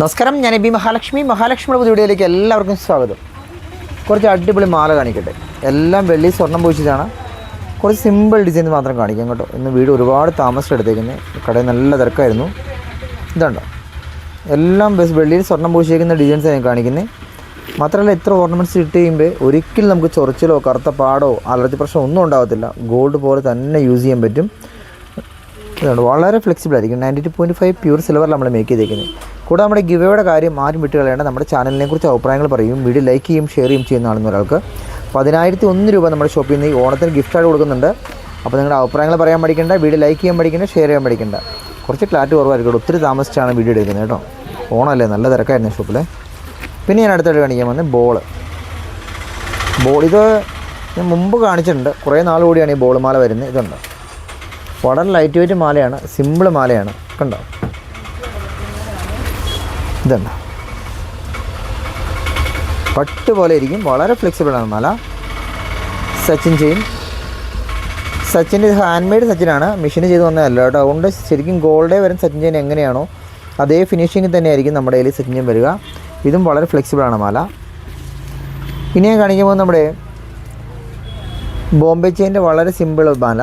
നമസ്കാരം, ഞാൻ ബി മഹാലക്ഷ്മിയുടെ പുതിയ വീഡിയോയിലേക്ക് എല്ലാവർക്കും സ്വാഗതം. കുറച്ച് അടിപൊളി മാല കാണിക്കട്ടെ. എല്ലാം വെള്ളി സ്വർണ്ണം പൂശിയതാണ്. കുറച്ച് സിമ്പിൾ ഡിസൈൻ മാത്രം കാണിക്കാം കേട്ടോ. ഇന്ന് വീഡിയോ ഒരുപാട് താമസിച്ചെടുത്തേക്കുന്നത്, കടയിൽ നല്ല തിരക്കായിരുന്നു. ഇതുണ്ടോ, എല്ലാം വെള്ളിയിൽ സ്വർണ്ണം പൂശിയേക്കുന്ന ഡിസൈൻസ് ഞാൻ കാണിക്കുന്നത്. മാത്രമല്ല, ഇത്ര ഓർണമെൻറ്റ്സ് ഇട്ട് കഴിയുമ്പോൾ ഒരിക്കലും നമുക്ക് ചൊറിച്ചിലോ കറുത്ത പാടോ അലർജി പ്രശ്നം ഒന്നും ഉണ്ടാകത്തില്ല. ഗോൾഡ് പോലെ തന്നെ യൂസ് ചെയ്യാൻ പറ്റും. ഇതുണ്ട്, വളരെ ഫ്ലെക്സിബിൾ ആയിരിക്കും. 92.5 പ്യൂർ സിൽവർ നമ്മൾ മേക്ക് ചെയ്തേക്കുന്നത്. കൂടാതെ നമ്മുടെ ഗിവേയുടെ കാര്യം ആരും വിട്ട് കളയേണ്ട. നമ്മുടെ ചാനലിനെ കുറിച്ച് അഭിപ്രായങ്ങൾ പറയും, വീഡിയോ ലൈക്ക് ചെയ്യും, ഷെയർ ചെയ്യും ചെയ്യുന്നതാണെന്ന് ഒരാൾക്ക് 10,001 രൂപ നമ്മുടെ ഷോപ്പിൽ നിന്ന് ഈ ഓണത്തിന് ഗിഫ്റ്റായിട്ട് കൊടുക്കുന്നുണ്ട്. അപ്പോൾ നിങ്ങളുടെ അഭിപ്രായങ്ങൾ പറയാൻ പഠിക്കേണ്ട, വീഡിയോ ലൈക്ക് ചെയ്യാൻ പഠിക്കേണ്ട, ഷെയർ ചെയ്യാൻ പഠിക്കേണ്ട. കുറച്ച് ക്ലാരിറ്റി കുറവായിരിക്കും, ഒത്തിരി താമസിച്ചാണ് വീഡിയോ എടുക്കുന്നത് കേട്ടോ. ഓണമല്ലേ, നല്ല തിരക്കായിരുന്നു ഷോപ്പിൽ. പിന്നെ ഞാൻ അടുത്തായിട്ട് കാണിക്കാൻ വന്നത് ബോൾ. ഇത് ഞാൻ മുമ്പ് കാണിച്ചിട്ടുണ്ട്, കുറേ നാൾ കൂടിയാണ് ഈ ബോൾ മാല വരുന്നത്. ഇതുണ്ട്, വളരെ ലൈറ്റ് വെയ്റ്റ് മാലയാണ്, സിമ്പിൾ മാലയാണ്. കണ്ടോ, ഇതുണ്ട്, പട്ട് പോലെ ഇരിക്കും, വളരെ ഫ്ലെക്സിബിളാണ് മാല. സച്ചിൻ ചെയിൻ, സച്ചിൻ്റെ ഹാൻഡ് മെയ്ഡ് സച്ചിനാണ്, മെഷീൻ ചെയ്ത് വന്നതല്ല കേട്ടോ. അതുകൊണ്ട് ശരിക്കും ഗോൾഡേ വരുന്ന സച്ചിൻ ചെയിൻ എങ്ങനെയാണോ അതേ ഫിനിഷിങ്ങിൽ തന്നെയായിരിക്കും നമ്മുടെ കയ്യിൽ സച്ചിൻ ചെയിൻ വരിക. ഇതും വളരെ ഫ്ലെക്സിബിളാണ് മാല. ഇനി ഞാൻ കാണിക്കുമ്പോൾ നമ്മുടെ ബോംബെ ചെയിൻ്റെ വളരെ സിമ്പിൾ മാല,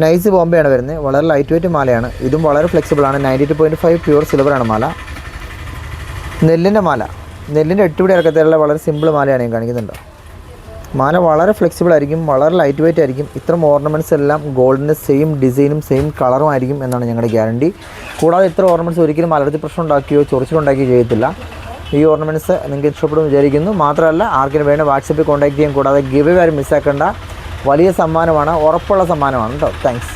നൈസ് ബോംബെയാണ് വരുന്നത്. വളരെ ലൈറ്റ് വെയ്റ്റ് മാലയാണ്. ഇതും വളരെ ഫ്ലെക്സിബിളാണ്. 92.5 പ്യൂർ സിൽവറാണ് മാല. നെല്ലിൻ്റെ മാല, നെല്ലിൻ്റെ 8 പിടി ഇറക്കത്തിലുള്ള വളരെ സിമ്പിൾ മാലയാണ് ഞാൻ കാണിക്കുന്നുണ്ടോ. മാല വളരെ ഫ്ലെക്സിബിൾ ആയിരിക്കും, വളരെ ലൈറ്റ് വെയ്റ്റ് ആയിരിക്കും. ഇത്തരം ഓർണമെൻറ്റ്സ് എല്ലാം ഗോൾഡിൻ്റെ സെയിം ഡിസൈനും സെയിം കളറും ആയിരിക്കും എന്നാണ് ഞങ്ങളുടെ ഗ്യാരണ്ടി. കൂടാതെ ഇത്ര ഓർണമെൻറ്റ്സ് ഒരിക്കലും അലർജി പ്രശ്നം ഉണ്ടാക്കുകയോ ചൊറിച്ചിലുണ്ടാക്കുകയോ ചെയ്യത്തില്ല. ഈ ഓർണമെൻറ്റ്സ് നിങ്ങൾക്ക് ഇഷ്ടപ്പെടുമെന്ന് വിചാരിക്കുന്നു. മാത്രമല്ല, ആർക്കിന് വേണ്ട വാട്സപ്പിൽ കോൺടാക്ട് ചെയ്യാൻ. കൂടാതെ ഗിവ് ആരും മിസ്സാക്കേണ്ട, വലിയ സമ്മാനമാണ്, ഉറപ്പുള്ള സമ്മാനമാണ് കേട്ടോ. താങ്ക്സ്.